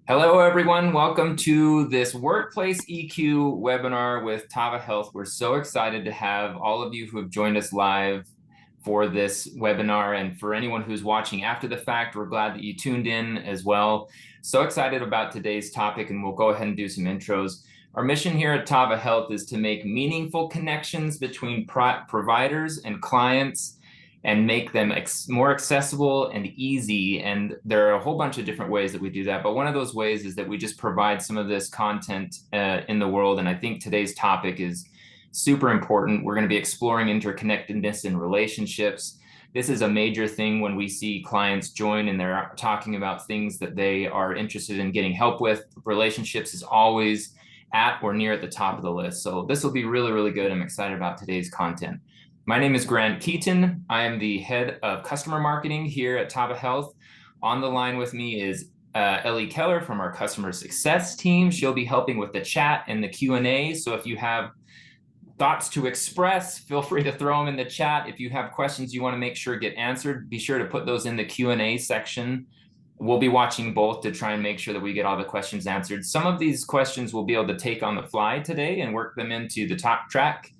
Hello, everyone. Welcome to this Workplace EQ webinar with Tava Health. We're so excited to have all of you who have joined us live for this webinar. And for anyone who's watching after the fact, we're glad that you tuned in as well. So excited about today's topic, and we'll go ahead and do some intros. Our mission here at Tava Health is to make meaningful connections between providers and clients and make them more accessible and easy. And there are a whole bunch of different ways that we do that. But one of those ways is that we just provide some of this content in the world. And I think today's topic is super important. We're going to be exploring interconnectedness in relationships. This is a major thing when we see clients join and they're talking about things that they are interested in getting help with. Relationships is always at or near at the top of the list. So this will be really, really good. I'm excited about today's content. My name is Grant Keaton. I am the head of customer marketing here at Tava Health. On the line with me is Ellie Keller from our customer success team. She'll be helping with the chat and the Q&A. So if you have thoughts to express, feel free to throw them in the chat. If you have questions you want to make sure get answered, be sure to put those in the Q&A section. We'll be watching both to try and make sure that we get all the questions answered. Some of these questions we'll be able to take on the fly today and work them into the talk track.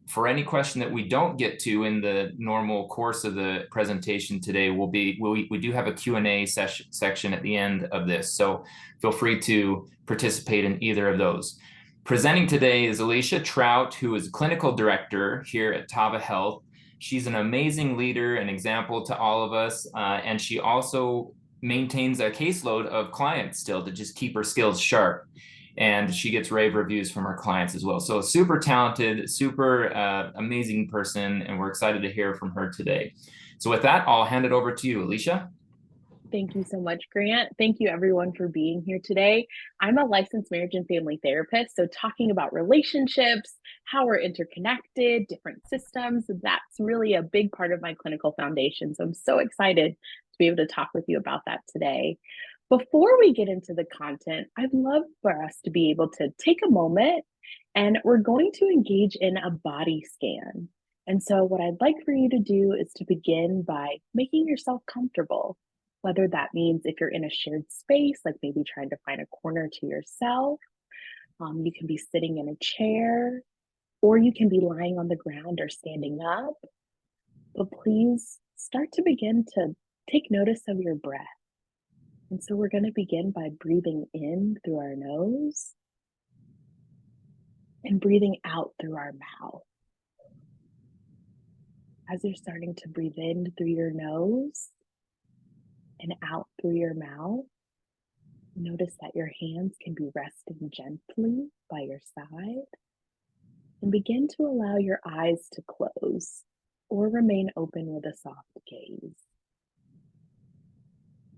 For any question that we don't get to in the normal course of the presentation today, we do have a Q&A section at the end of this. So feel free to participate in either of those. Presenting today is Alicia Trout, who is clinical director here at Tava Health. She's an amazing leader and example to all of us. And she also maintains a caseload of clients still to just keep her skills sharp. And she gets rave reviews from her clients as well. So super talented, super amazing person, and we're excited to hear from her today. So with that, I'll hand it over to you, Alicia. Thank you so much, Grant. Thank you everyone for being here today. I'm a licensed marriage and family therapist, so talking about relationships, how we're interconnected, different systems, that's really a big part of my clinical foundation. So I'm so excited to be able to talk with you about that today. Before we get into the content, I'd love for us to be able to take a moment and we're going to engage in a body scan. And so what I'd like for you to do is to begin by making yourself comfortable, whether that means if you're in a shared space, like maybe trying to find a corner to yourself, you can be sitting in a chair, or you can be lying on the ground or standing up. But please start to begin to take notice of your breath. And so we're going to begin by breathing in through our nose and breathing out through our mouth. As you're starting to breathe in through your nose and out through your mouth, notice that your hands can be resting gently by your side, and begin to allow your eyes to close or remain open with a soft gaze.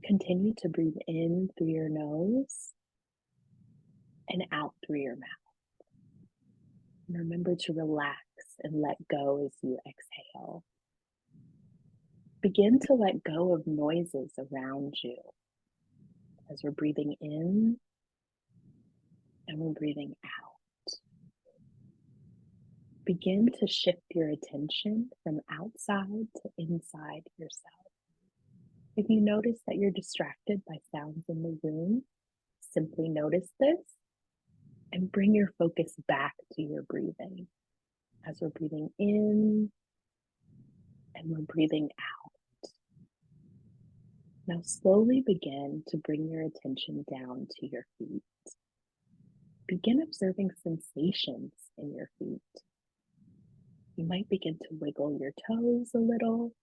Continue to breathe in through your nose and out through your mouth. And remember to relax and let go as you exhale. Begin to let go of noises around you as we're breathing in and we're breathing out. Begin to shift your attention from outside to inside yourself. If you notice that you're distracted by sounds in the room, simply notice this and bring your focus back to your breathing as we're breathing in and we're breathing out. Now slowly begin to bring your attention down to your feet. Begin observing sensations in your feet. You might begin to wiggle your toes a little,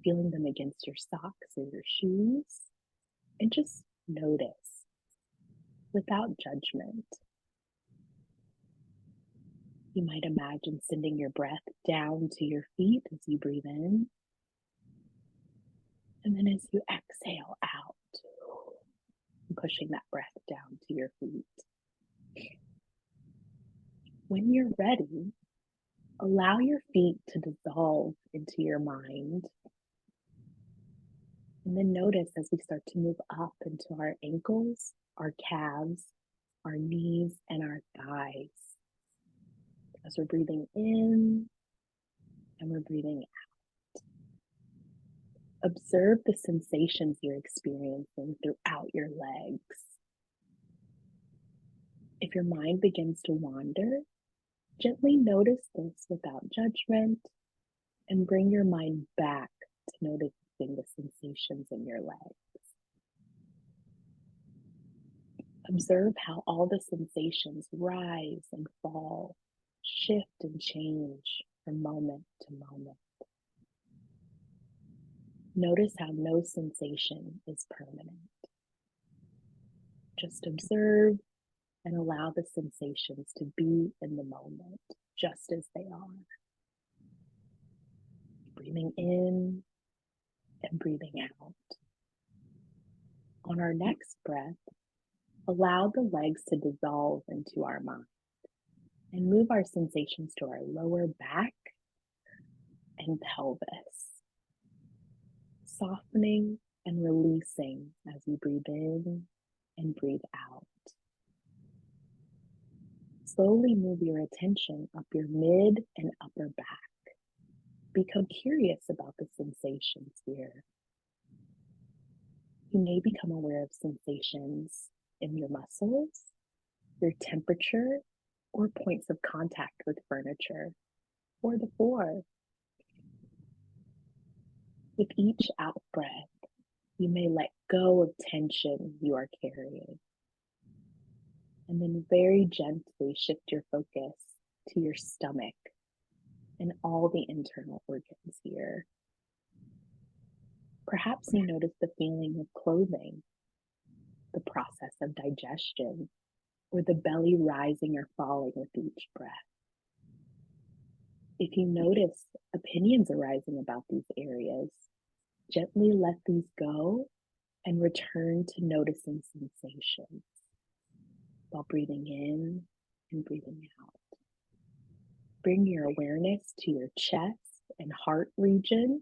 feeling them against your socks or your shoes, and just notice without judgment. You might imagine sending your breath down to your feet as you breathe in, and then as you exhale out, pushing that breath down to your feet. When you're ready, allow your feet to dissolve into your mind. And then notice as we start to move up into our ankles, our calves, our knees, and our thighs. As we're breathing in and we're breathing out. Observe the sensations you're experiencing throughout your legs. If your mind begins to wander, gently notice this without judgment and bring your mind back to noticing the sensations in your legs. Observe how all the sensations rise and fall, shift and change from moment to moment. Notice how no sensation is permanent. Just observe and allow the sensations to be in the moment, just as they are. Breathing in and breathing out. On our next breath, allow the legs to dissolve into our mind and move our sensations to our lower back and pelvis, softening and releasing as you breathe in and breathe out. Slowly move your attention up your mid and upper back. Become curious about the sensations here. You may become aware of sensations in your muscles, your temperature, or points of contact with furniture, or the floor. With each out breath, you may let go of tension you are carrying. And then very gently shift your focus to your stomach and all the internal organs here. Perhaps you notice the feeling of clothing, the process of digestion, or the belly rising or falling with each breath. If you notice opinions arising about these areas, gently let these go and return to noticing sensations while breathing in and breathing out. Bring your awareness to your chest and heart region,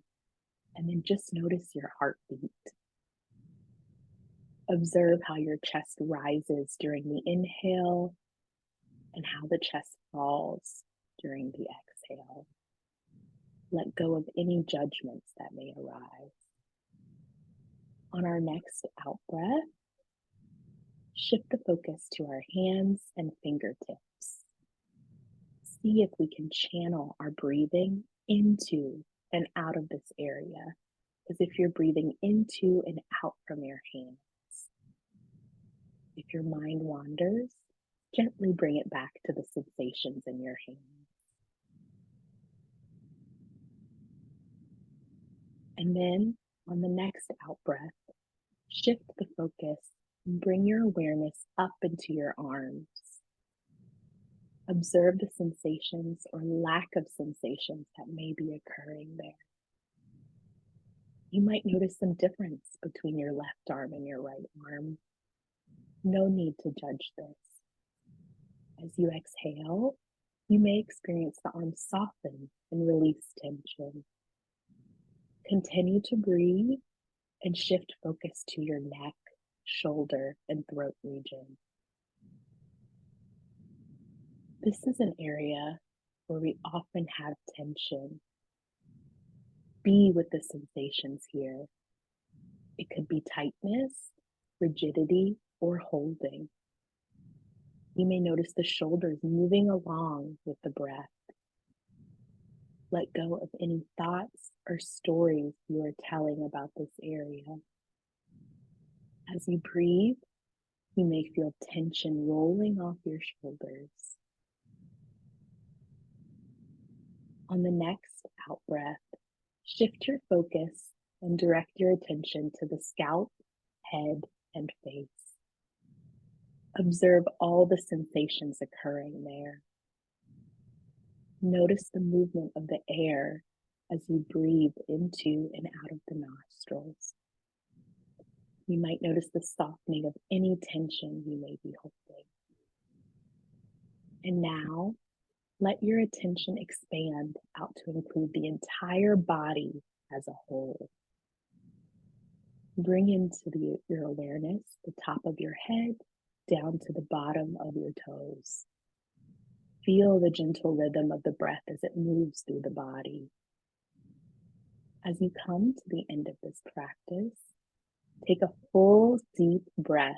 and then just notice your heartbeat. Observe how your chest rises during the inhale and how the chest falls during the exhale. Let go of any judgments that may arise. On our next out breath, shift the focus to our hands and fingertips. See if we can channel our breathing into and out of this area, as if you're breathing into and out from your hands. If your mind wanders, gently bring it back to the sensations in your hands. And then on the next out breath, shift the focus and bring your awareness up into your arms. Observe the sensations or lack of sensations that may be occurring there. You might notice some difference between your left arm and your right arm. No need to judge this. As you exhale, you may experience the arm soften and release tension. Continue to breathe and shift focus to your neck, shoulder, and throat region. This is an area where we often have tension. Be with the sensations here. It could be tightness, rigidity, or holding. You may notice the shoulders moving along with the breath. Let go of any thoughts or stories you are telling about this area. As you breathe, you may feel tension rolling off your shoulders. On the next out breath, shift your focus and direct your attention to the scalp, head, and face. Observe all the sensations occurring there. Notice the movement of the air as you breathe into and out of the nostrils. You might notice the softening of any tension you may be holding. And now, let your attention expand out to include the entire body as a whole. Bring into your awareness the top of your head down to the bottom of your toes. Feel the gentle rhythm of the breath as it moves through the body. As you come to the end of this practice, take a full, deep breath.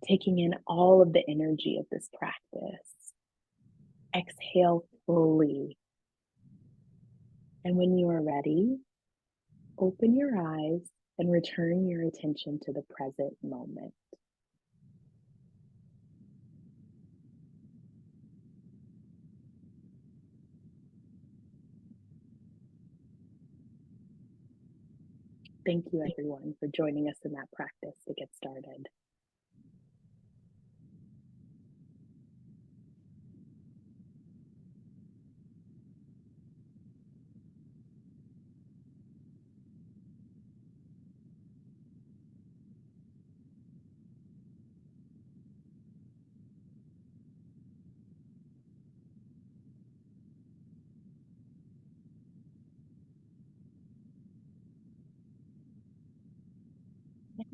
taking in all of the energy of this practice. Exhale fully. And when you are ready, open your eyes and return your attention to the present moment. Thank you, everyone, for joining us in that practice to get started.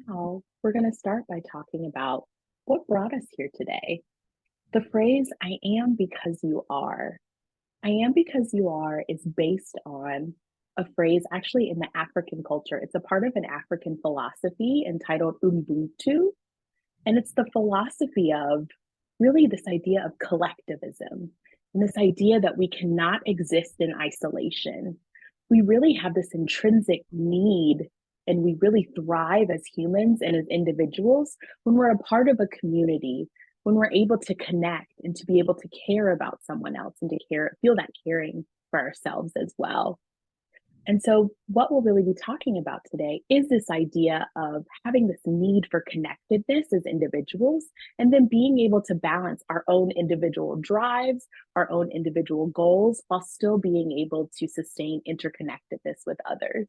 Now, we're going to start by talking about what brought us here today. The phrase, I am because you are. I am because you are is based on a phrase actually in the African culture. It's a part of an African philosophy entitled Ubuntu. And it's the philosophy of really this idea of collectivism and this idea that we cannot exist in isolation. We really have this intrinsic need, and we really thrive as humans and as individuals when we're a part of a community, when we're able to connect and to be able to care about someone else and to feel that caring for ourselves as well. And so, what we'll really be talking about today is this idea of having this need for connectedness as individuals, and then being able to balance our own individual drives, our own individual goals, while still being able to sustain interconnectedness with others.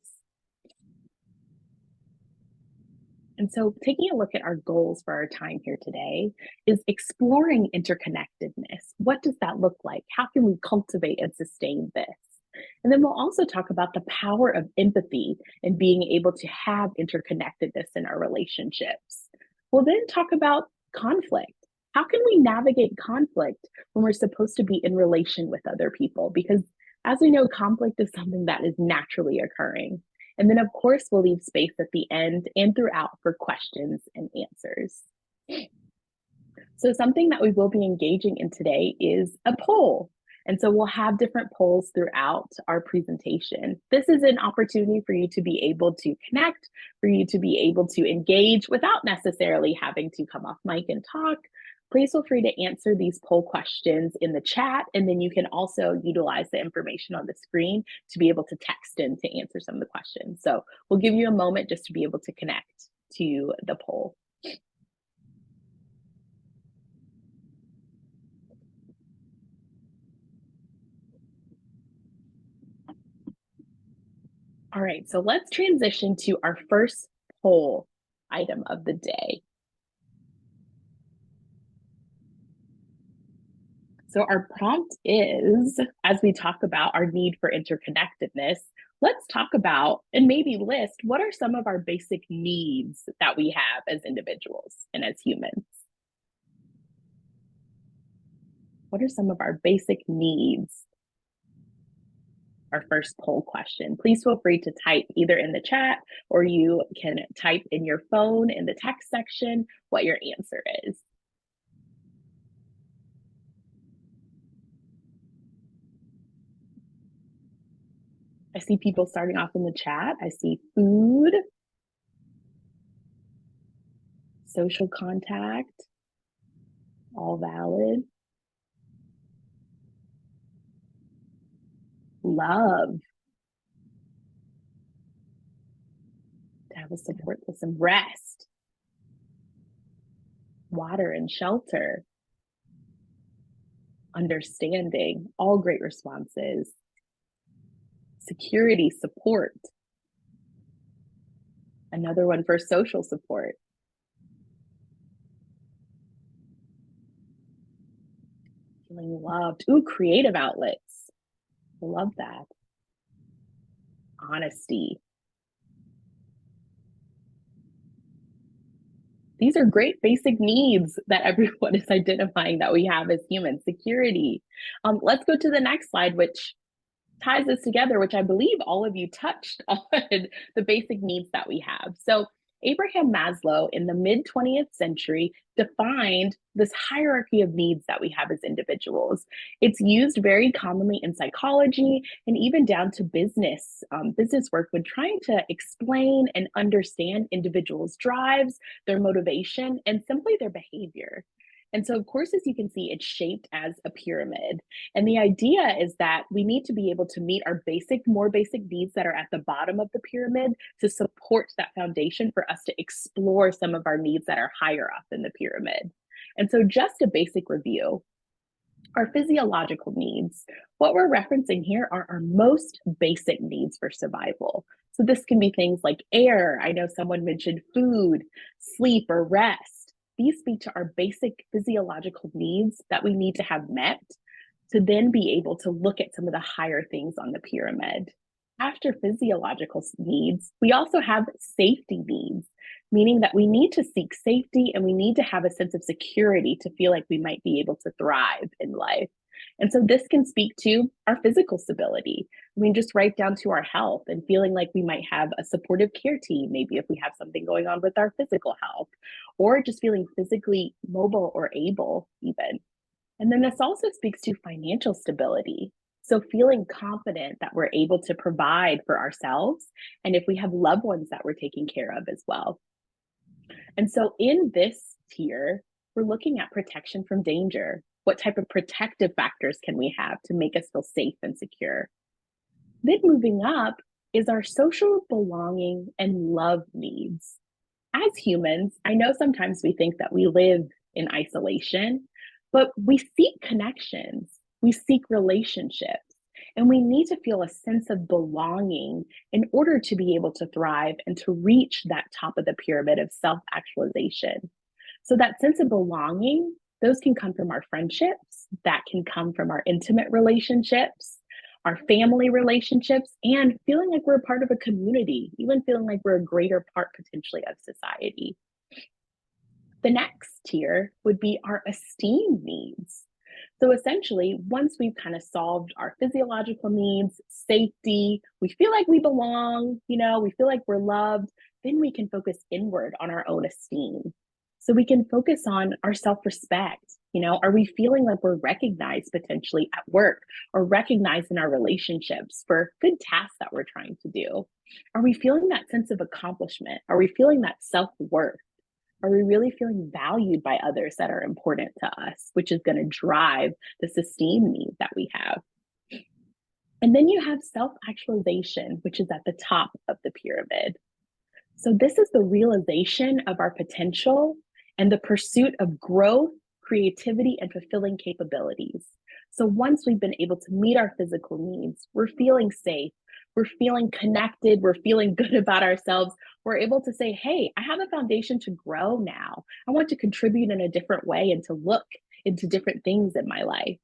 And so, taking a look at our goals for our time here today is exploring interconnectedness. What does that look like? How can we cultivate and sustain this? And then we'll also talk about the power of empathy and being able to have interconnectedness in our relationships. We'll then talk about conflict. How can we navigate conflict when we're supposed to be in relation with other people? Because as we know, conflict is something that is naturally occurring. And then, of course, we'll leave space at the end and throughout for questions and answers. So something that we will be engaging in today is a poll. And so we'll have different polls throughout our presentation. This is an opportunity for you to be able to connect, for you to be able to engage without necessarily having to come off mic and talk. Please feel free to answer these poll questions in the chat, and then you can also utilize the information on the screen to be able to text in to answer some of the questions. So we'll give you a moment just to be able to connect to the poll. All right, so let's transition to our first poll item of the day. So our prompt is, as we talk about our need for interconnectedness, let's talk about and maybe list what are some of our basic needs that we have as individuals and as humans. What are some of our basic needs? Our first poll question. Please feel free to type either in the chat or you can type in your phone in the text section what your answer is. I see people starting off in the chat. I see food, social contact, all valid. Love, to have a support system, rest, water and shelter, understanding, all great responses, security, support, another one for social support, feeling loved, ooh, creative outlets, I love that, honesty. These are great basic needs that everyone is identifying that we have as humans. Security. Let's go to the next slide, which ties this together, which I believe all of you touched on the basic needs that we have. So Abraham Maslow in the mid 20th century defined this hierarchy of needs that we have as individuals. It's used very commonly in psychology and even down to business work when trying to explain and understand individuals' drives, their motivation, and simply their behavior. And so, of course, as you can see, it's shaped as a pyramid. And the idea is that we need to be able to meet our more basic needs that are at the bottom of the pyramid to support that foundation for us to explore some of our needs that are higher up in the pyramid. And so, just a basic review. Our physiological needs, what we're referencing here are our most basic needs for survival. So, this can be things like air. I know someone mentioned food, sleep, or rest. These speak to our basic physiological needs that we need to have met to then be able to look at some of the higher things on the pyramid. After physiological needs, we also have safety needs, meaning that we need to seek safety and we need to have a sense of security to feel like we might be able to thrive in life. And so this can speak to our physical stability. I mean, just right down to our health and feeling like we might have a supportive care team, maybe if we have something going on with our physical health, or just feeling physically mobile or able, even. And then this also speaks to financial stability. So feeling confident that we're able to provide for ourselves and if we have loved ones that we're taking care of as well. And so in this tier, we're looking at protection from danger. What type of protective factors can we have to make us feel safe and secure? Then moving up is our social belonging and love needs. As humans, I know sometimes we think that we live in isolation, but we seek connections, we seek relationships, and we need to feel a sense of belonging in order to be able to thrive and to reach that top of the pyramid of self-actualization. So that sense of belonging, those can come from our friendships, that can come from our intimate relationships, our family relationships, and feeling like we're a part of a community, even feeling like we're a greater part potentially of society. The next tier would be our esteem needs. So essentially, once we've kind of solved our physiological needs, safety, we feel like we belong, we feel like we're loved, then we can focus inward on our own esteem. So we can focus on our self-respect. Are we feeling like we're recognized potentially at work or recognized in our relationships for good tasks that we're trying to do? Are we feeling that sense of accomplishment? Are we feeling that self-worth? Are we really feeling valued by others that are important to us, which is going to drive this esteem need that we have? And then you have self-actualization, which is at the top of the pyramid. So this is the realization of our potential and the pursuit of growth, creativity, and fulfilling capabilities. So once we've been able to meet our physical needs, we're feeling safe, we're feeling connected, we're feeling good about ourselves, we're able to say, hey, I have a foundation to grow now. I want to contribute in a different way and to look into different things in my life.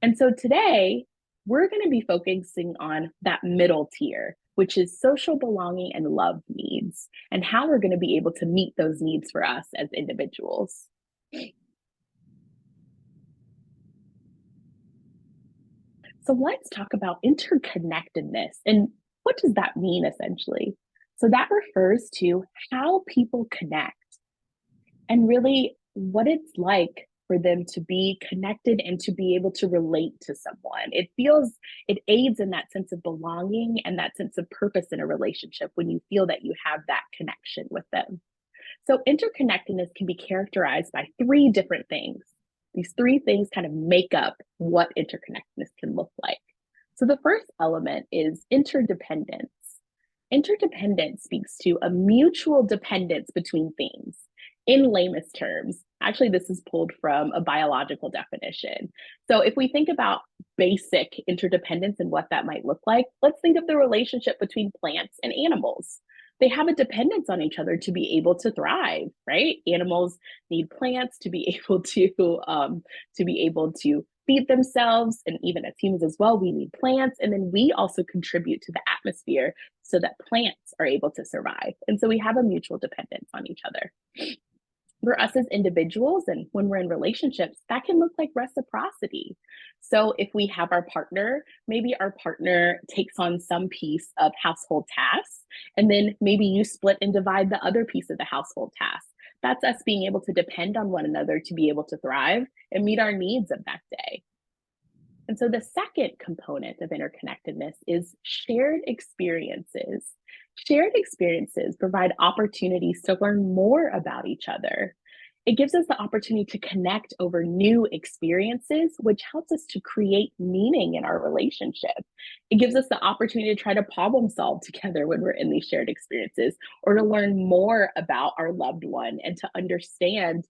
And so today, we're going to be focusing on that middle tier, which is social belonging and love needs, and how we're going to be able to meet those needs for us as individuals. So let's talk about interconnectedness. And what does that mean essentially? So that refers to how people connect and really what it's like for them to be connected and to be able to relate to someone. It aids in that sense of belonging and that sense of purpose in a relationship when you feel that you have that connection with them. So interconnectedness can be characterized by three different things. These three things kind of make up what interconnectedness can look like. So the first element is interdependence. Interdependence speaks to a mutual dependence between things. In lamest terms, actually, this is pulled from a biological definition. So if we think about basic interdependence and what that might look like, let's think of the relationship between plants and animals. They have a dependence on each other to be able to thrive, right? Animals need plants to be able to feed themselves, and even as humans as well, we need plants, and then we also contribute to the atmosphere so that plants are able to survive. And so we have a mutual dependence on each other. For us as individuals and when we're in relationships, that can look like reciprocity. So if we have our partner, maybe our partner takes on some piece of household tasks, and then maybe you split and divide the other piece of the household task. That's us being able to depend on one another to be able to thrive and meet our needs of that day. And so the second component of interconnectedness is shared experiences. Shared experiences provide opportunities to learn more about each other. It gives us the opportunity to connect over new experiences, which helps us to create meaning in our relationship. It gives us the opportunity to try to problem solve together when we're in these shared experiences, or to learn more about our loved one and to understand,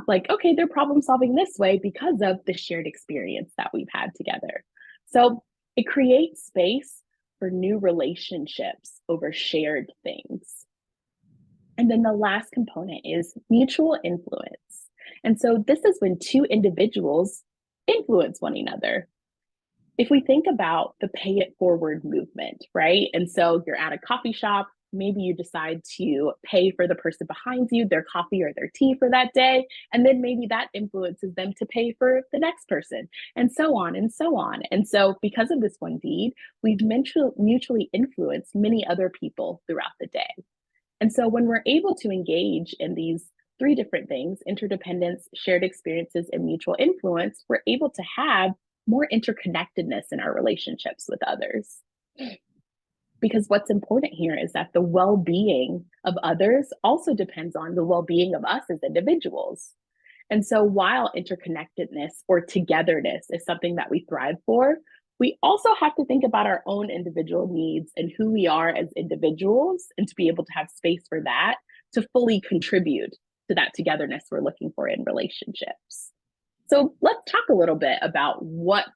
like, okay, they're problem solving this way because of the shared experience that we've had together. So it creates space for new relationships over shared things. And then the last component is mutual influence. And so this is when two individuals influence one another. If we think about the pay it forward movement, right? And so you're at a coffee shop, maybe you decide to pay for the person behind you their coffee or their tea for that day, and then maybe that influences them to pay for the next person, and so on and so on. And so because of this one deed, we've mutually influenced many other people throughout the day. And so when we're able to engage in these three different things, interdependence, shared experiences, and mutual influence, we're able to have more interconnectedness in our relationships with others. Because what's important here is that the well being of others also depends on the well being of us as individuals. And so while interconnectedness or togetherness is something that we thrive for, we also have to think about our own individual needs and who we are as individuals, and to be able to have space for that to fully contribute to that togetherness we're looking for in relationships. So let's talk a little bit about what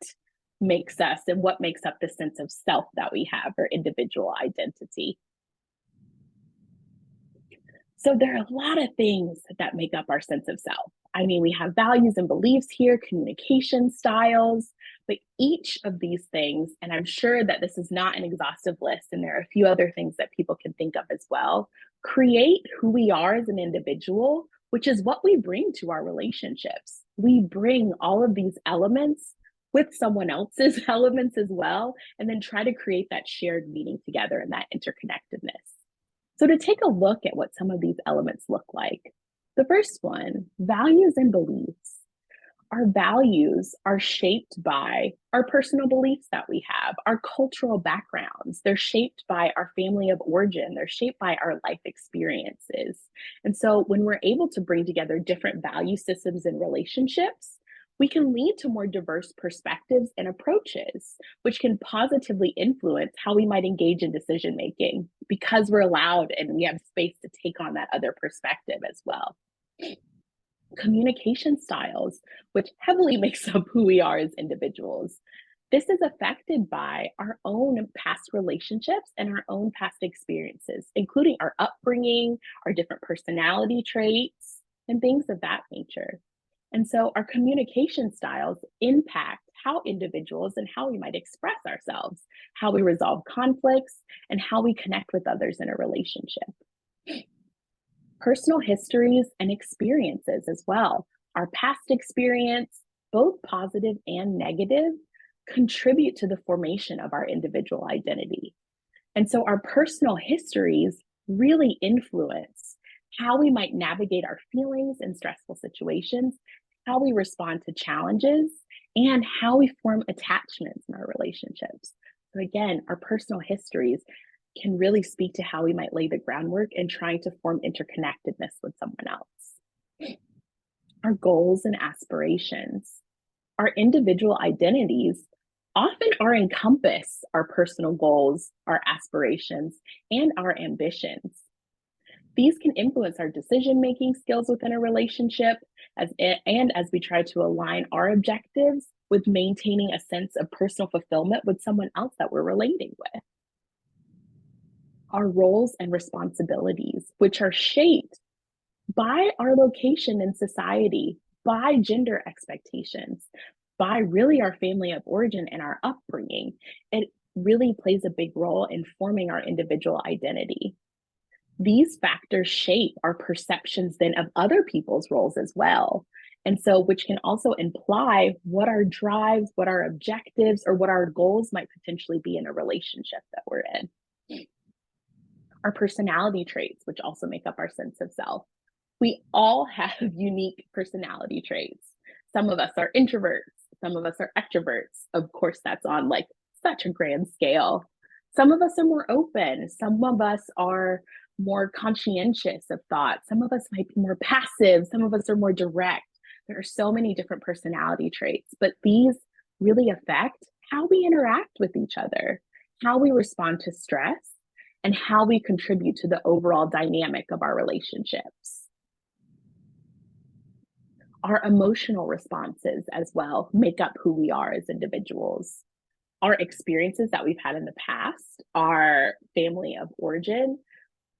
makes us and what makes up the sense of self that we have, or individual identity. So there are a lot of things that make up our sense of self. I mean, we have values and beliefs here, communication styles, but each of these things, and I'm sure that this is not an exhaustive list, and there are a few other things that people can think of as well, create who we are as an individual, which is what we bring to our relationships. We bring all of these elements with someone else's elements as well, and then try to create that shared meaning together and that interconnectedness. So to take a look at what some of these elements look like, the first one, values and beliefs. Our values are shaped by our personal beliefs that we have, our cultural backgrounds. They're shaped by our family of origin. They're shaped by our life experiences. And so when we're able to bring together different value systems and relationships, we can lead to more diverse perspectives and approaches, which can positively influence how we might engage in decision making, because we're allowed and we have space to take on that other perspective as well. Communication styles, which heavily makes up who we are as individuals. This is affected by our own past relationships and our own past experiences, including our upbringing, our different personality traits, and things of that nature. And so our communication styles impact how individuals and how we might express ourselves, how we resolve conflicts, and how we connect with others in a relationship. Personal histories and experiences as well. Our past experience, both positive and negative, contribute to the formation of our individual identity. And so our personal histories really influence how we might navigate our feelings in stressful situations, how we respond to challenges, and how we form attachments in our relationships. So again, our personal histories can really speak to how we might lay the groundwork in trying to form interconnectedness with someone else. Our goals and aspirations. Our individual identities often are encompass our personal goals, our aspirations, and our ambitions. These can influence our decision-making skills within a relationship, as we try to align our objectives with maintaining a sense of personal fulfillment with someone else that we're relating with. Our roles and responsibilities, which are shaped by our location in society, by gender expectations, by really our family of origin and our upbringing. It really plays a big role in forming our individual identity. These factors shape our perceptions then of other people's roles as well. And so, which can also imply what our drives, what our objectives, or what our goals might potentially be in a relationship that we're in. Our personality traits, which also make up our sense of self. We all have unique personality traits. Some of us are introverts, some of us are extroverts. Of course, that's on like such a grand scale. Some of us are more open, some of us are more conscientious of thought, some of us might be more passive, some of us are more direct. There are so many different personality traits, but these really affect how we interact with each other, how we respond to stress, and how we contribute to the overall dynamic of our relationships. Our emotional responses as well make up who we are as individuals. Our experiences that we've had in the past, our family of origin,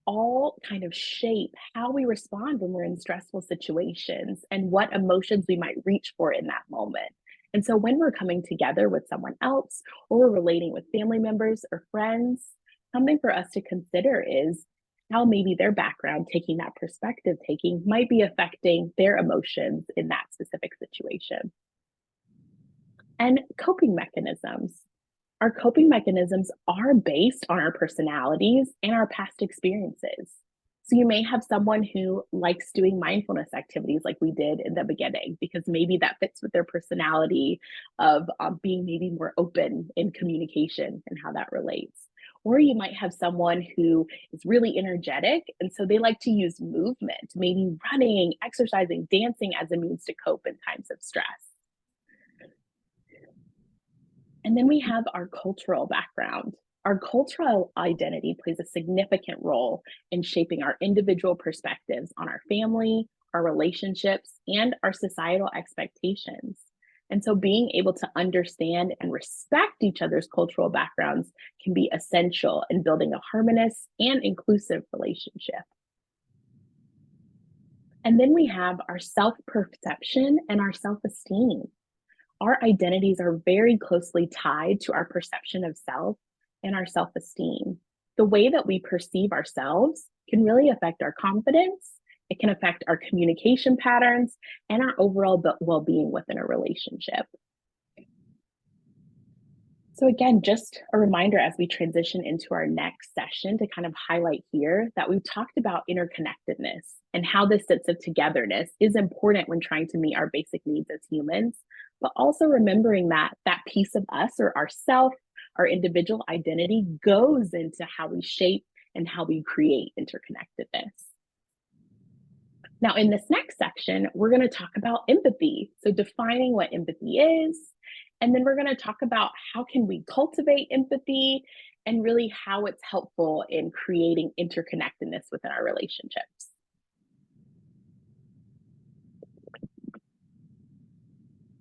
all kind of shape how we respond when we're in stressful situations and what emotions we might reach for in that moment. And so when we're coming together with someone else or we're relating with family members or friends, something for us to consider is how maybe their background, taking that perspective taking, might be affecting their emotions in that specific situation. And coping mechanisms. Our coping mechanisms are based on our personalities and our past experiences. So you may have someone who likes doing mindfulness activities like we did in the beginning, because maybe that fits with their personality of being maybe more open in communication and how that relates. Or you might have someone who is really energetic, and so they like to use movement, maybe running, exercising, dancing as a means to cope in times of stress. And then we have our cultural background. Our cultural identity plays a significant role in shaping our individual perspectives on our family, our relationships, and our societal expectations. And so being able to understand and respect each other's cultural backgrounds can be essential in building a harmonious and inclusive relationship. And then we have our self-perception and our self-esteem. Our identities are very closely tied to our perception of self and our self esteem. The way that we perceive ourselves can really affect our confidence, it can affect our communication patterns, and our overall well being within a relationship. So, again, just a reminder as we transition into our next session to kind of highlight here that we've talked about interconnectedness and how this sense of togetherness is important when trying to meet our basic needs as humans, but also remembering that that piece of us or ourself, our individual identity goes into how we shape and how we create interconnectedness. Now, in this next section, we're going to talk about empathy. So defining what empathy is, and then we're going to talk about how can we cultivate empathy and really how it's helpful in creating interconnectedness within our relationships.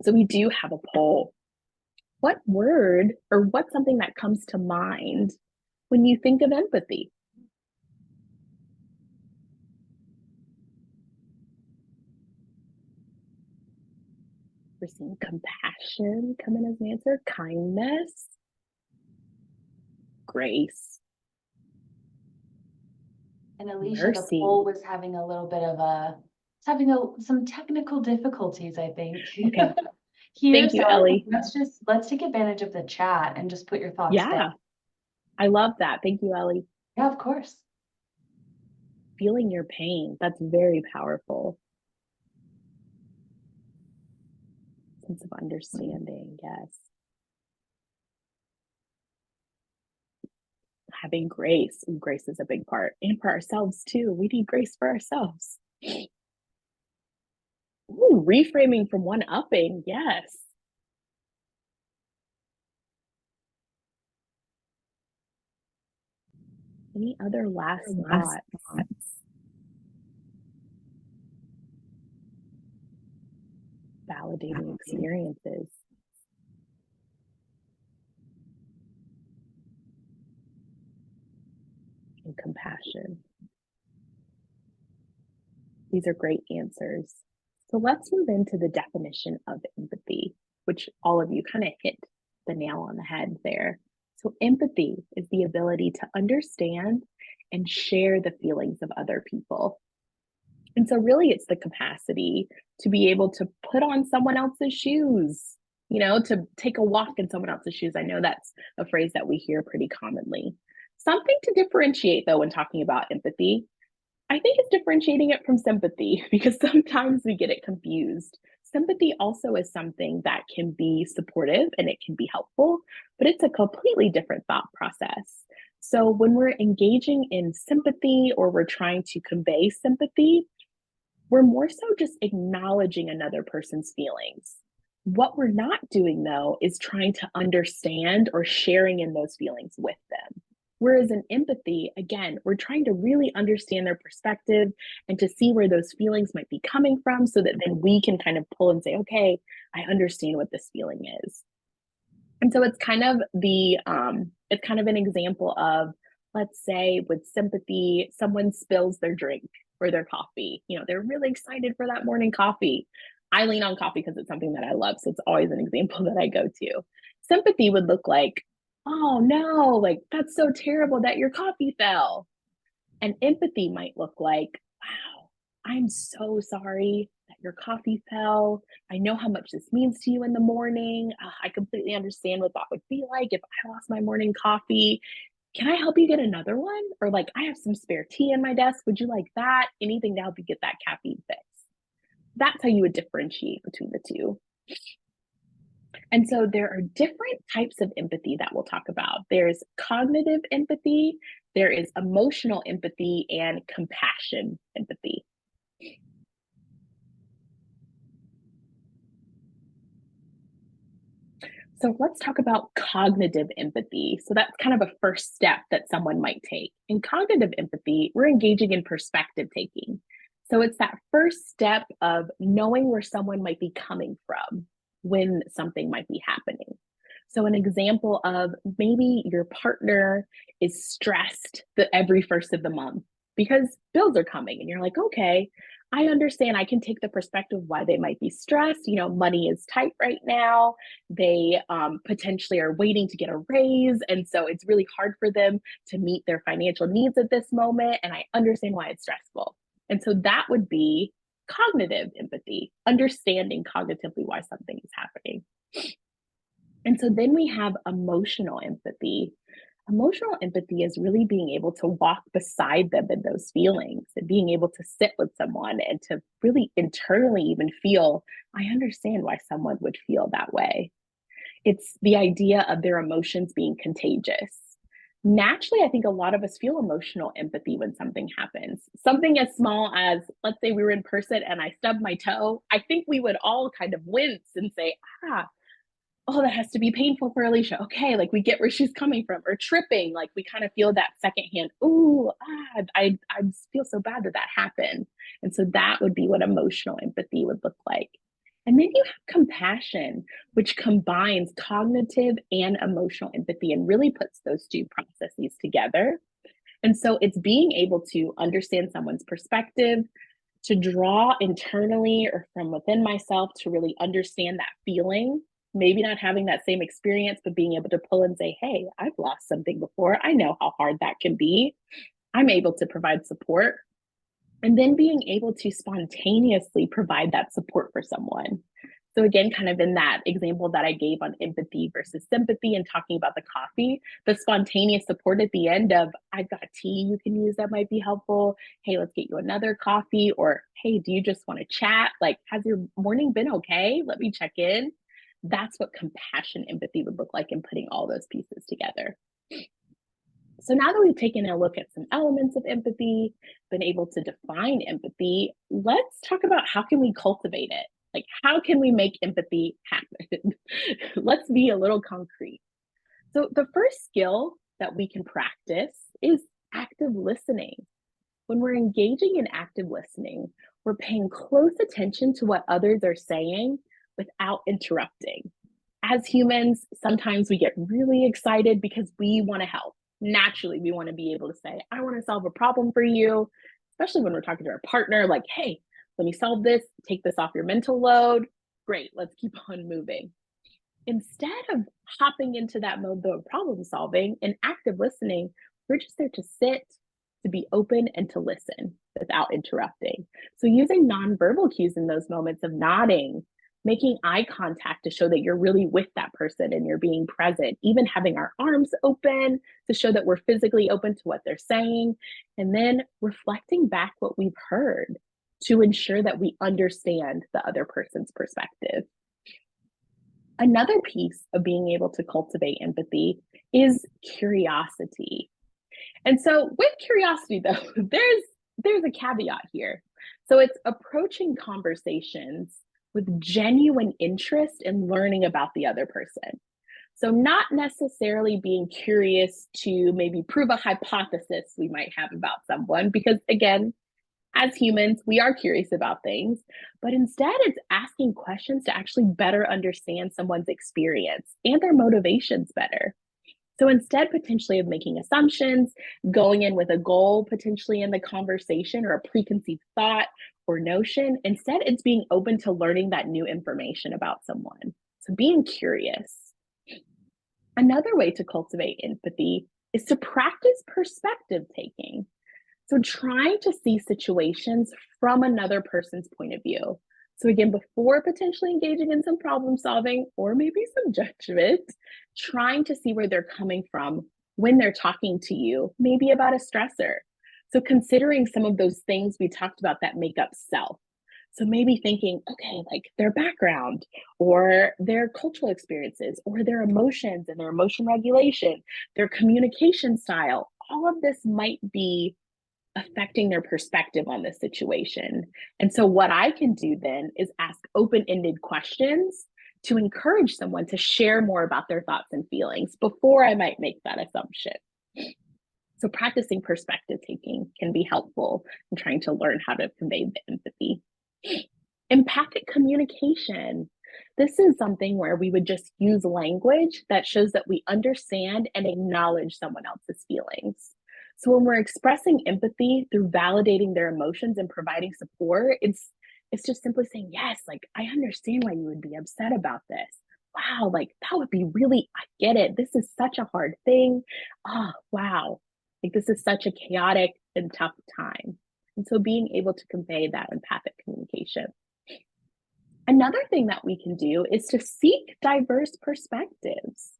So we do have a poll. What word or what's something that comes to mind when you think of empathy? We're seeing compassion come in as an answer, kindness, grace. And Alicia, Mercy. the poll was having a little bit of some technical difficulties, I think. Okay. Here, Thank you, so Ellie. let's take advantage of the chat and just put your thoughts Yeah, there. I love that. Thank you, Ellie. Yeah, of course. Feeling your pain, that's very powerful. Sense of understanding, yes. Having grace, and grace is a big part, and for ourselves too. We need grace for ourselves. Ooh, reframing from one-upping, yes. Any other last thoughts? Validating experiences. And compassion. These are great answers. So let's move into the definition of empathy, which all of you kind of hit the nail on the head there. So empathy is the ability to understand and share the feelings of other people. And so really it's the capacity to be able to put on someone else's shoes, to take a walk in someone else's shoes. I know that's a phrase that we hear pretty commonly. Something to differentiate though when talking about empathy, I think it's differentiating it from sympathy because sometimes we get it confused. Sympathy also is something that can be supportive and it can be helpful, but it's a completely different thought process. So when we're engaging in sympathy or we're trying to convey sympathy, we're more so just acknowledging another person's feelings. What we're not doing, though, is trying to understand or sharing in those feelings with them. Whereas in empathy, again, we're trying to really understand their perspective and to see where those feelings might be coming from so that then we can kind of pull and say, okay, I understand what this feeling is. And so it's kind of an example of, let's say with sympathy, someone spills their drink or their coffee. They're really excited for that morning coffee. I lean on coffee because it's something that I love. So it's always an example that I go to. Sympathy would look like, oh no, like that's so terrible that your coffee fell. And empathy might look like, wow, I'm so sorry that your coffee fell. I know how much this means to you in the morning. I completely understand what that would be like if I lost my morning coffee. Can I help you get another one? Or like, I have some spare tea in my desk. Would you like that? Anything to help you get that caffeine fix. That's how you would differentiate between the two. And so there are different types of empathy that we'll talk about. There's cognitive empathy, there is emotional empathy, and compassion empathy. So let's talk about cognitive empathy. So that's kind of a first step that someone might take. In cognitive empathy, we're engaging in perspective taking. So it's that first step of knowing where someone might be coming from when something might be happening. So an example of maybe your partner is stressed every first of the month because bills are coming and you're like, okay, I understand. I can take the perspective why they might be stressed. Money is tight right now. They potentially are waiting to get a raise. And so it's really hard for them to meet their financial needs at this moment. And I understand why it's stressful. And so that would be cognitive empathy, understanding cognitively why something is happening. And so then we have emotional empathy. Emotional empathy is really being able to walk beside them in those feelings and being able to sit with someone and to really internally even feel, I understand why someone would feel that way. It's the idea of their emotions being contagious. Naturally, I think a lot of us feel emotional empathy when something happens. Something as small as, let's say we were in person and I stubbed my toe. I think we would all kind of wince and say, oh, that has to be painful for Alicia. Okay, like we get where she's coming from. Or tripping, like we kind of feel that secondhand, ooh, I feel so bad that happened. And so that would be what emotional empathy would look like. And then you have compassion, which combines cognitive and emotional empathy and really puts those two processes together. And so it's being able to understand someone's perspective, to draw internally or from within myself to really understand that feeling, maybe not having that same experience, but being able to pull and say, hey, I've lost something before. I know how hard that can be. I'm able to provide support. And then being able to spontaneously provide that support for someone. So again, kind of in that example that I gave on empathy versus sympathy and talking about the coffee, the spontaneous support at the end of, I've got tea you can use that might be helpful. Hey, let's get you another coffee. Or, hey, do you just want to chat? Like, has your morning been okay? Let me check in. That's what compassion empathy would look like in putting all those pieces together. So now that we've taken a look at some elements of empathy, been able to define empathy, let's talk about how can we cultivate it? Like, how can we make empathy happen? Let's be a little concrete. So the first skill that we can practice is active listening. When we're engaging in active listening, we're paying close attention to what others are saying without interrupting. As humans, sometimes we get really excited because we want to help. Naturally, we want to be able to say, I want to solve a problem for you, especially when we're talking to our partner, like, hey, let me solve this, take this off your mental load. Great, let's keep on moving. instead of hopping into that mode of problem solving and active listening, we're just there to sit, to be open, and to listen without interrupting. So using nonverbal cues in those moments of nodding, making eye contact to show that you're really with that person and you're being present, even having our arms open to show that we're physically open to what they're saying, and then reflecting back what we've heard to ensure that we understand the other person's perspective. Another piece of being able to cultivate empathy is curiosity. And so with curiosity though, there's a caveat here. So it's approaching conversations with genuine interest in learning about the other person. So not necessarily being curious to maybe prove a hypothesis we might have about someone, because again, as humans, we are curious about things, but instead it's asking questions to actually better understand someone's experience and their motivations better. So instead, potentially of making assumptions, going in with a goal potentially in the conversation or a preconceived thought or notion, instead it's being open to learning that new information about someone. So being curious. Another way to cultivate empathy is to practice perspective taking. So trying to see situations from another person's point of view. So again, before potentially engaging in some problem solving or maybe some judgment, trying to see where they're coming from when they're talking to you, maybe about a stressor. So considering some of those things we talked about that make up self. So maybe thinking, okay, like their background or their cultural experiences or their emotions and their emotion regulation, their communication style, all of this might be affecting their perspective on the situation. And so, what I can do then is ask open ended questions to encourage someone to share more about their thoughts and feelings before I might make that assumption. So, practicing perspective taking can be helpful in trying to learn how to convey the empathy. Empathic communication. This is something where we would just use language that shows that we understand and acknowledge someone else's feelings. So when we're expressing empathy through validating their emotions and providing support, it's just simply saying, yes, like I understand why you would be upset about this. Wow, like that would be really, I get it. This is such a hard thing. Oh, wow. Like this is such a chaotic and tough time. And so being able to convey that empathic communication. Another thing that we can do is to seek diverse perspectives.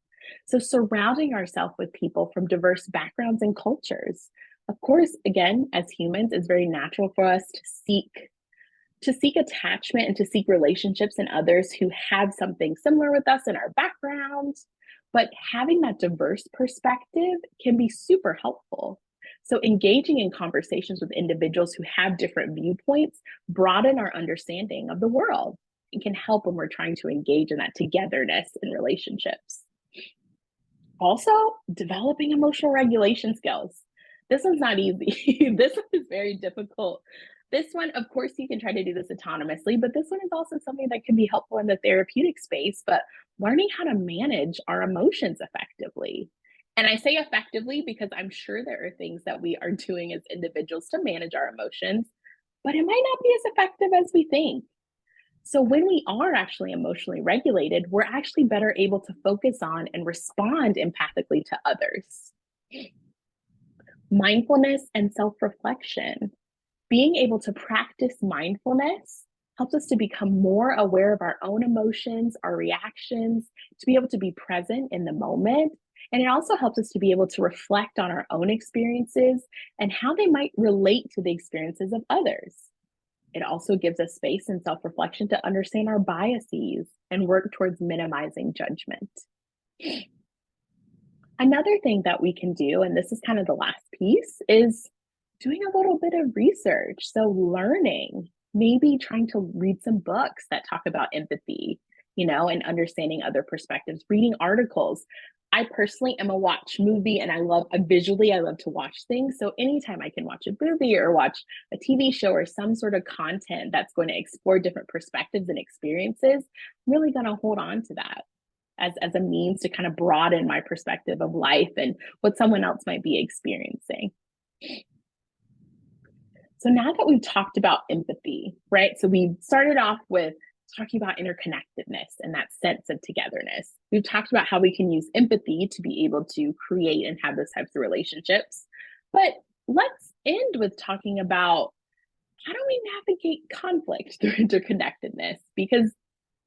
So, surrounding ourselves with people from diverse backgrounds and cultures. Of course, again, as humans, it's very natural for us to seek attachment and to seek relationships in others who have something similar with us in our background. But having that diverse perspective can be super helpful. So, engaging in conversations with individuals who have different viewpoints broaden our understanding of the world. It can help when we're trying to engage in that togetherness in relationships. Also, developing emotional regulation skills. This one's not easy. This one is very difficult. This one, of course, you can try to do this autonomously, but this one is also something that can be helpful in the therapeutic space, but learning how to manage our emotions effectively. And I say effectively because I'm sure there are things that we are doing as individuals to manage our emotions, but it might not be as effective as we think. So, when we are actually emotionally regulated, we're actually better able to focus on and respond empathically to others. Mindfulness and self reflection. Being able to practice mindfulness helps us to become more aware of our own emotions, our reactions, to be able to be present in the moment. And it also helps us to be able to reflect on our own experiences and how they might relate to the experiences of others. It also gives us space and self reflection to understand our biases and work towards minimizing judgment. Another thing that we can do, and this is kind of the last piece, is doing a little bit of research. So, learning, maybe trying to read some books that talk about empathy, and understanding other perspectives, reading articles. I personally am a watch movie and I love visually, I love to watch things. So anytime I can watch a movie or watch a TV show or some sort of content that's going to explore different perspectives and experiences, I'm really going to hold on to that as a means to kind of broaden my perspective of life and what someone else might be experiencing. So now that we've talked about empathy, right? So we started off with talking about interconnectedness and that sense of togetherness. We've talked about how we can use empathy to be able to create and have those types of relationships. But let's end with talking about how do we navigate conflict through interconnectedness? Because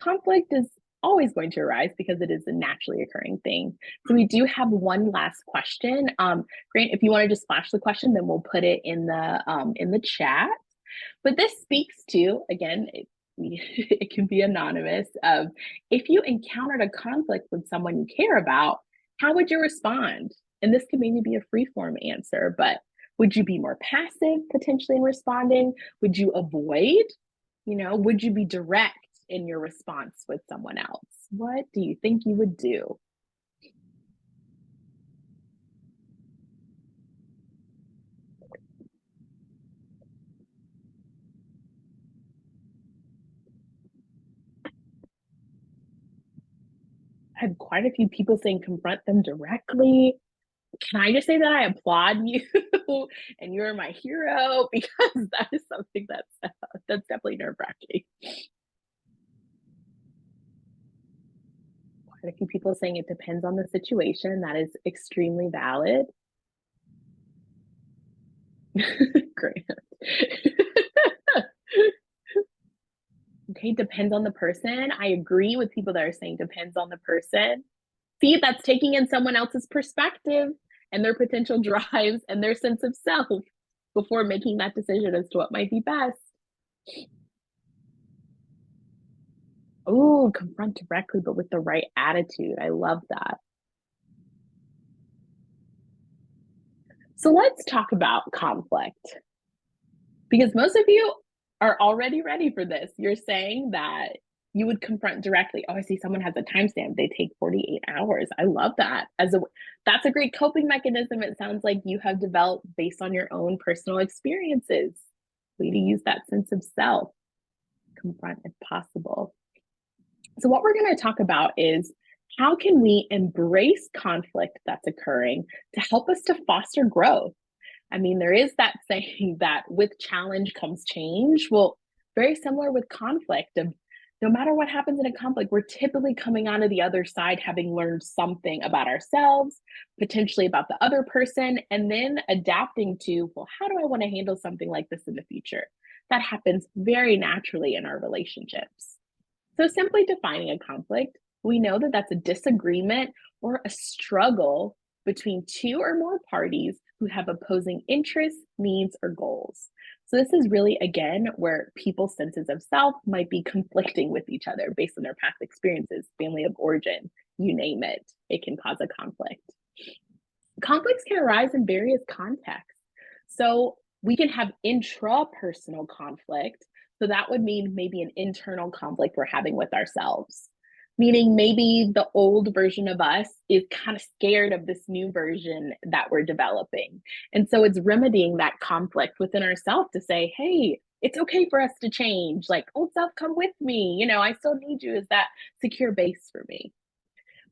conflict is always going to arise because it is a naturally occurring thing. So we do have one last question. Grant, if you want to just flash the question, then we'll put it in the chat. But this speaks to, again, it can be anonymous, of if you encountered a conflict with someone you care about, how would you respond? And this could maybe be a free form answer, but would you be more passive potentially in responding? Would you avoid? Would you be direct in your response with someone else? What do you think you would do? I had quite a few people saying confront them directly. Can I just say that I applaud you and you're my hero, because that is something that's definitely nerve-wracking. Quite a few people saying it depends on the situation. That is extremely valid. Great. Okay, depends on the person. I agree with people that are saying depends on the person. See, that's taking in someone else's perspective and their potential drives and their sense of self before making that decision as to what might be best. Oh, confront directly, but with the right attitude. I love that. So let's talk about conflict, because most of you are already ready for this. You're saying that you would confront directly. Oh, I see someone has a timestamp. They take 48 hours. I love that. That's a great coping mechanism. It sounds like you have developed based on your own personal experiences. Way to use that sense of self. Confront if possible. So what we're going to talk about is how can we embrace conflict that's occurring to help us to foster growth? I mean, there is that saying that with challenge comes change. Well, very similar with conflict. Of no matter what happens in a conflict, we're typically coming out of the other side having learned something about ourselves, potentially about the other person, and then adapting to, well, how do I want to handle something like this in the future? That happens very naturally in our relationships. So simply defining a conflict, we know that that's a disagreement or a struggle between two or more parties who have opposing interests, needs, or goals. So this is really, again, where people's senses of self might be conflicting with each other based on their past experiences, family of origin, you name it. It can cause a conflict. Conflicts can arise in various contexts. So we can have intrapersonal conflict. So that would mean maybe an internal conflict we're having with ourselves, meaning maybe the old version of us is kind of scared of this new version that we're developing. And so it's remedying that conflict within ourselves to say, hey, it's okay for us to change. Like, old self, come with me. I still need you as that secure base for me.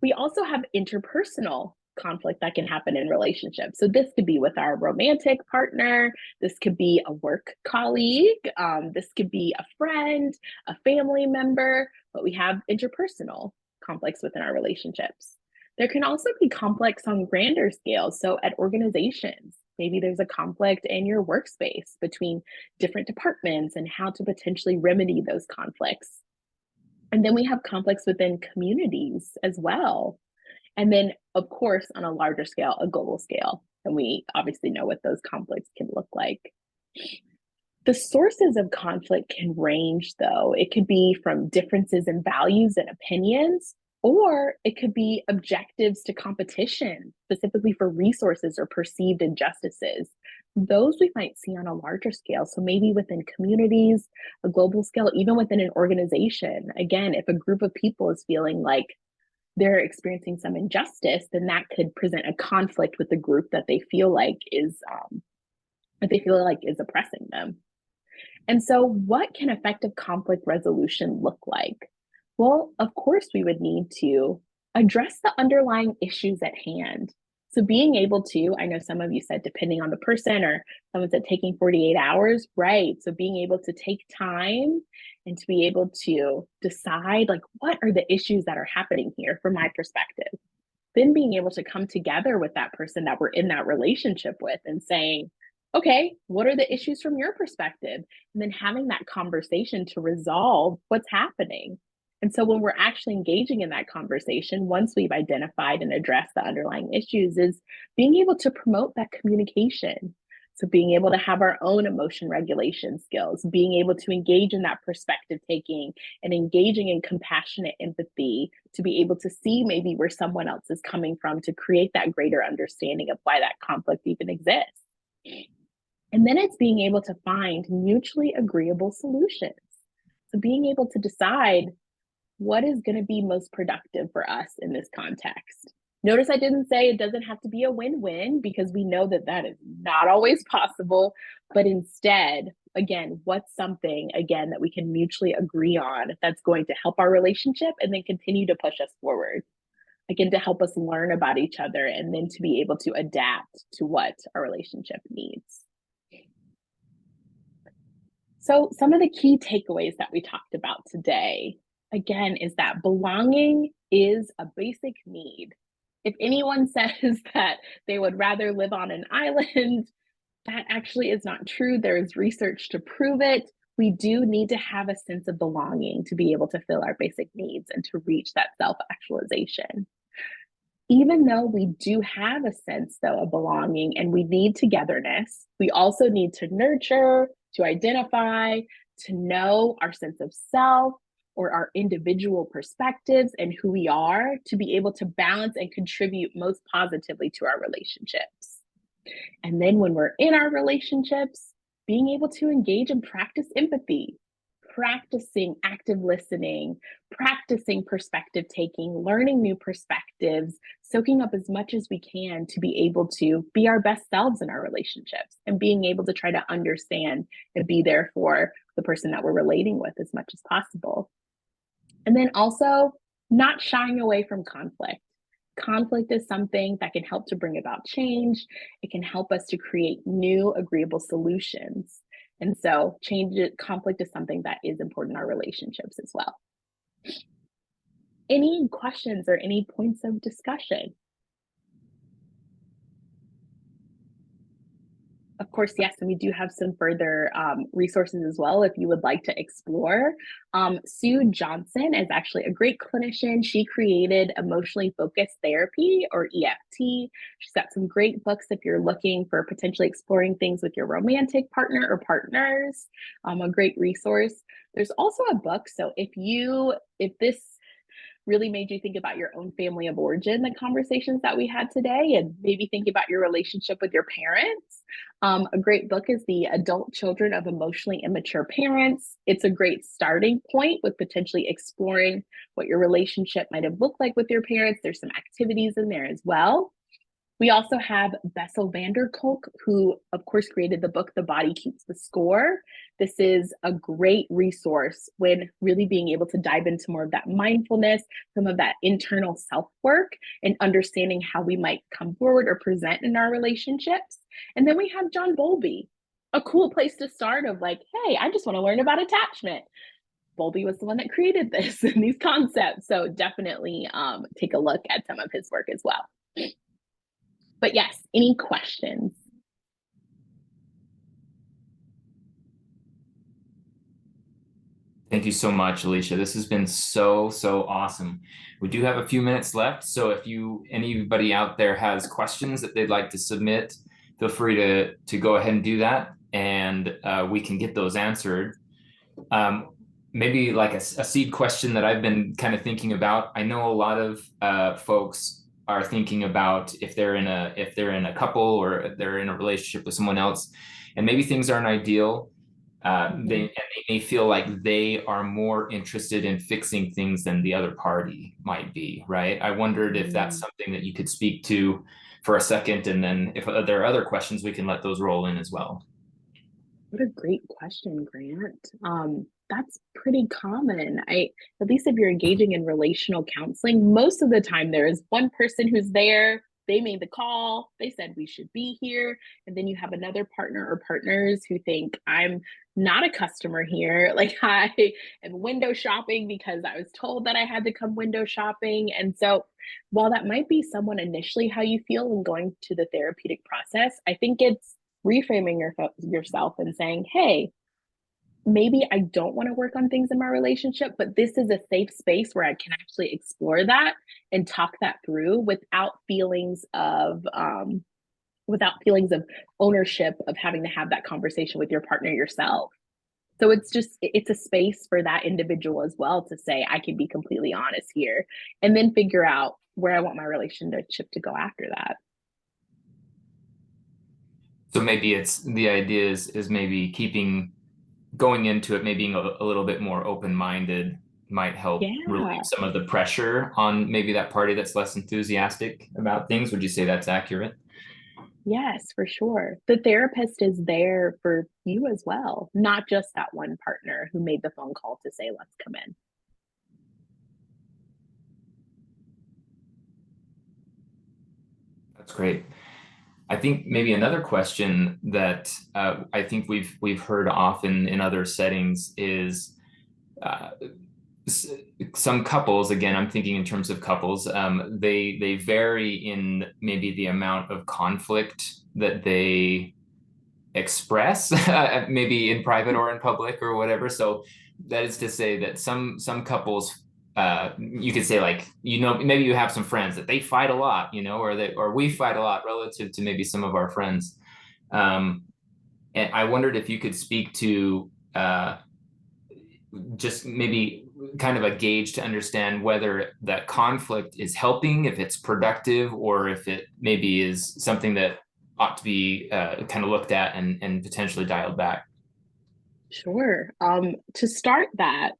We also have interpersonal conflict that can happen in relationships. So this could be with our romantic partner, this could be a work colleague, this could be a friend, a family member, but we have interpersonal conflicts within our relationships. There can also be conflicts on grander scales. So at organizations, maybe there's a conflict in your workspace between different departments and how to potentially remedy those conflicts. And then we have conflicts within communities as well. And then, of course, on a larger scale, a global scale. And we obviously know what those conflicts can look like. The sources of conflict can range, though. It could be from differences in values and opinions, or it could be objectives to competition, specifically for resources or perceived injustices. Those we might see on a larger scale. So maybe within communities, a global scale, even within an organization. Again, if a group of people is feeling like they're experiencing some injustice, then that could present a conflict with the group that they feel like is oppressing them. And so what can effective conflict resolution look like? Well, of course, we would need to address the underlying issues at hand. So being able to, I know some of you said depending on the person, or someone said taking 48 hours, right? So being able to take time and to be able to decide, like, what are the issues that are happening here from my perspective? Then being able to come together with that person that we're in that relationship with and saying, okay, what are the issues from your perspective? And then having that conversation to resolve what's happening. And so when we're actually engaging in that conversation, once we've identified and addressed the underlying issues, is being able to promote that communication. So being able to have our own emotion regulation skills, being able to engage in that perspective taking and engaging in compassionate empathy to be able to see maybe where someone else is coming from to create that greater understanding of why that conflict even exists. And then it's being able to find mutually agreeable solutions. So being able to decide what is going to be most productive for us in this context. Notice I didn't say it doesn't have to be a win-win, because we know that that is not always possible, but instead, again, what's something, again, that we can mutually agree on that's going to help our relationship and then continue to push us forward. Again, to help us learn about each other and then to be able to adapt to what our relationship needs. So some of the key takeaways that we talked about today, again, is that belonging is a basic need. If anyone says that they would rather live on an island, that actually is not true. There is research to prove it. We do need to have a sense of belonging to be able to fill our basic needs and to reach that self-actualization. Even though we do have a sense, though, of belonging and we need togetherness, we also need to nurture, to identify, to know our sense of self or our individual perspectives and who we are to be able to balance and contribute most positively to our relationships. And then when we're in our relationships, being able to engage and practice empathy, practicing active listening, practicing perspective taking, learning new perspectives, soaking up as much as we can to be able to be our best selves in our relationships and being able to try to understand and be there for the person that we're relating with as much as possible. And then also not shying away from conflict. Conflict is something that can help to bring about change. It can help us to create new agreeable solutions. And so conflict is something that is important in our relationships as well. Any questions or any points of discussion? Of course, yes, and we do have some further resources as well if you would like to explore. Sue Johnson is actually a great clinician. She created emotionally focused therapy, or EFT. She's got some great books if you're looking for potentially exploring things with your romantic partner or partners. A great resource. There's also a book. So if this really made you think about your own family of origin, the conversations that we had today, and maybe think about your relationship with your parents. A great book is The Adult Children of Emotionally Immature Parents. It's a great starting point with potentially exploring what your relationship might have looked like with your parents. There's some activities in there as well. We also have Bessel van der Kolk, who, of course, created the book, The Body Keeps the Score. This is a great resource when really being able to dive into more of that mindfulness, some of that internal self-work, and understanding how we might come forward or present in our relationships. And then we have John Bowlby, a cool place to start of like, hey, I just want to learn about attachment. Bowlby was the one that created this and these concepts. So definitely take a look at some of his work as well. But yes, any questions? Thank you so much, Alicia. This has been so awesome. We do have a few minutes left, so if anybody out there has questions that they'd like to submit, feel free to go ahead and do that, and we can get those answered. Maybe like a seed question that I've been kind of thinking about. I know a lot of folks are thinking about if they're in a couple or if they're in a relationship with someone else, and maybe things aren't ideal. They may feel like they are more interested in fixing things than the other party might be, right? I wondered if that's something that you could speak to for a second, and then if there are other questions, we can let those roll in as well. What a great question, Grant. That's pretty common. At least if you're engaging in relational counseling, most of the time there is one person who's there they made the call, they said we should be here. And then you have another partner or partners who think I'm not a customer here. Like I am window shopping because I was told that I had to come window shopping. And so while that might be somewhat initially how you feel when going to the therapeutic process, I think it's reframing yourself and saying, hey, maybe I don't want to work on things in my relationship, but this is a safe space where I can actually explore that and talk that through without feelings of ownership of having to have that conversation with your partner yourself. So it's a space for that individual as well to say, I can be completely honest here, and then figure out where I want my relationship to go after that. So maybe it's the idea is maybe going into it, maybe being a little bit more open-minded might help relieve Yeah. some of the pressure on maybe that party that's less enthusiastic about things. Would you say that's accurate? Yes, for sure. The therapist is there for you as well, not just that one partner who made the phone call to say, let's come in. That's great. I think maybe another question that I think we've heard often in other settings is uh, some couples. Again, I'm thinking in terms of couples. They vary in maybe the amount of conflict that they express, maybe in private or in public or whatever. So that is to say that some couples, you could say, like, maybe you have some friends that they fight a lot, or we fight a lot relative to maybe some of our friends. And I wondered if you could speak to just maybe kind of a gauge to understand whether that conflict is helping, if it's productive, or if it maybe is something that ought to be kind of looked at and potentially dialed back. Sure. To start that,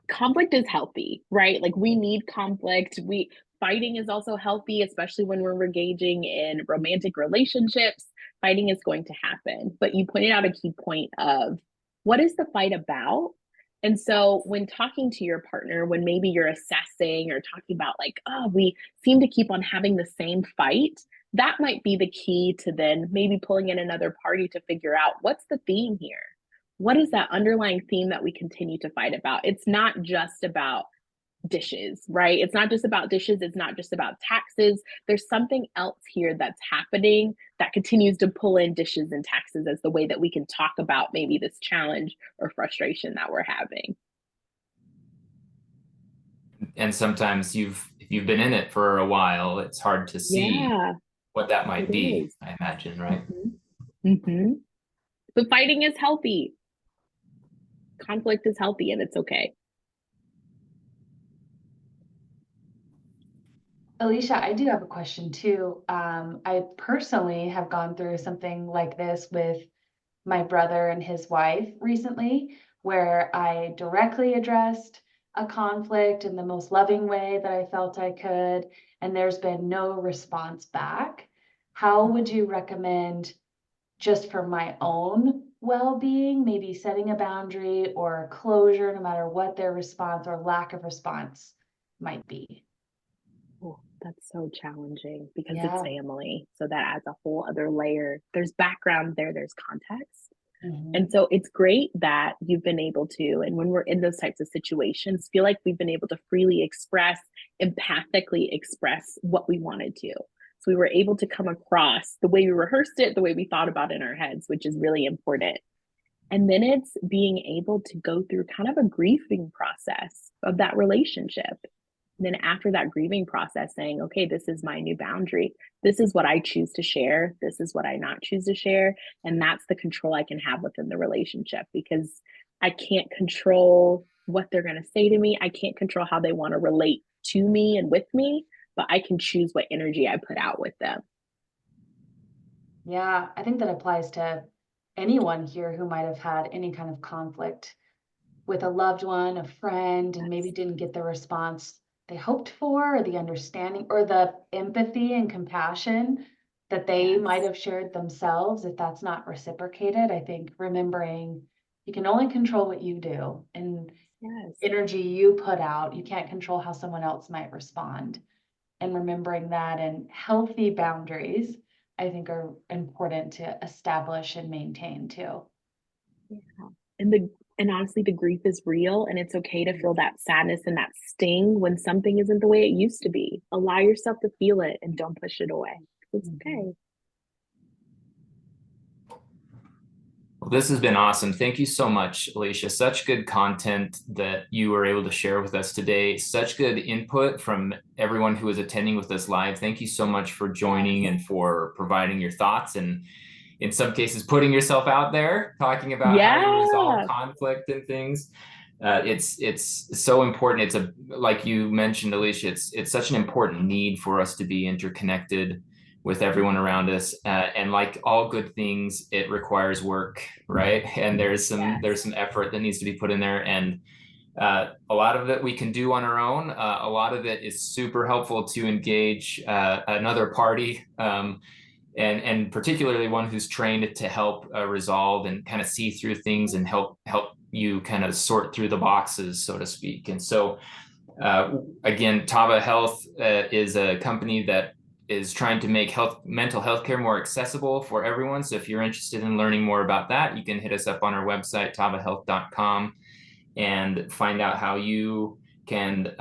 conflict is healthy, right? Like we need conflict. We Fighting is also healthy, especially when we're engaging in romantic relationships. Fighting is going to happen. But you pointed out a key point of what is the fight about? And so when talking to your partner, when maybe you're assessing or talking about like, oh, we seem to keep on having the same fight, that might be the key to then maybe pulling in another party to figure out what's the theme here. What is that underlying theme that we continue to fight about? It's not just about dishes, right? It's not just about dishes. It's not just about taxes. There's something else here that's happening that continues to pull in dishes and taxes as the way that we can talk about maybe this challenge or frustration that we're having. And sometimes if you've been in it for a while, it's hard to see Yeah, what that might it be, is. I imagine, right? Mm-hmm. But fighting is healthy. Conflict is healthy and it's okay. Alicia, I do have a question too. I personally have gone through something like this with my brother and his wife recently, where I directly addressed a conflict in the most loving way that I felt I could, and there's been no response back. How would you recommend, just for my own well-being, maybe setting a boundary or closure, no matter what their response or lack of response might be? Oh, that's so challenging because it's Yeah. family. So that adds a whole other layer. There's background there, there's context. And Mhm. so it's great that you've been able to, and when we're in those types of situations, feel like we've been able to freely express, empathically express what we wanted to. So we were able to come across the way we rehearsed it, the way we thought about it in our heads, which is really important. And then it's being able to go through kind of a grieving process of that relationship. And then after that grieving process, saying, okay, this is my new boundary. This is what I choose to share. This is what I not choose to share. And that's the control I can have within the relationship because I can't control what they're going to say to me. I can't control how they want to relate to me and with me, but I can choose what energy I put out with them. Yeah, I think that applies to anyone here who might have had any kind of conflict with a loved one, a friend, and maybe Yes. didn't get the response they hoped for, or the understanding, or the empathy and compassion that they might Yes. have shared themselves. If that's not reciprocated, I think remembering you can only control what you do and Yes. energy you put out. You can't control how someone else might respond. and remembering that, and healthy boundaries, I think, are important to establish and maintain too. Yeah. And honestly, the grief is real, and it's okay to feel that sadness and that sting when something isn't the way it used to be. Allow yourself to feel it and don't push it away. It's Mhm. okay. Well, this has been awesome. Thank you so much, Alicia. Such good content that you were able to share with us today. Such good input from everyone who is attending with us live. Thank you so much for joining Yes. and for providing your thoughts, and in some cases putting yourself out there, talking about how you resolve Yeah. conflict and things. It's so important. It's a, like you mentioned, Alicia, it's such an important need for us to be interconnected with everyone around us. And like all good things, it requires work, right? And there's Yes. some effort that needs to be put in there. And a lot of it we can do on our own. A lot of it is super helpful to engage another party, and particularly one who's trained to help resolve and kind of see through things and help you kind of sort through the boxes, so to speak. And so again, Tava Health is a company that is trying to make mental health care more accessible for everyone. So if you're interested in learning more about that, you can hit us up on our website, tavahealth.com, and find out how you can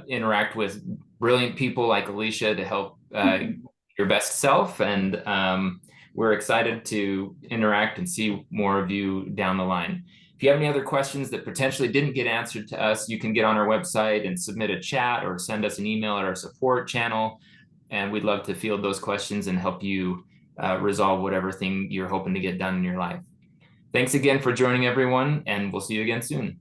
interact with brilliant people like Alicia to help your best self. And we're excited to interact and see more of you down the line. If you have any other questions that potentially didn't get answered to us, you can get on our website and submit a chat or send us an email at our support channel. And we'd love to field those questions and help you resolve whatever thing you're hoping to get done in your life. Thanks again for joining, everyone, and we'll see you again soon.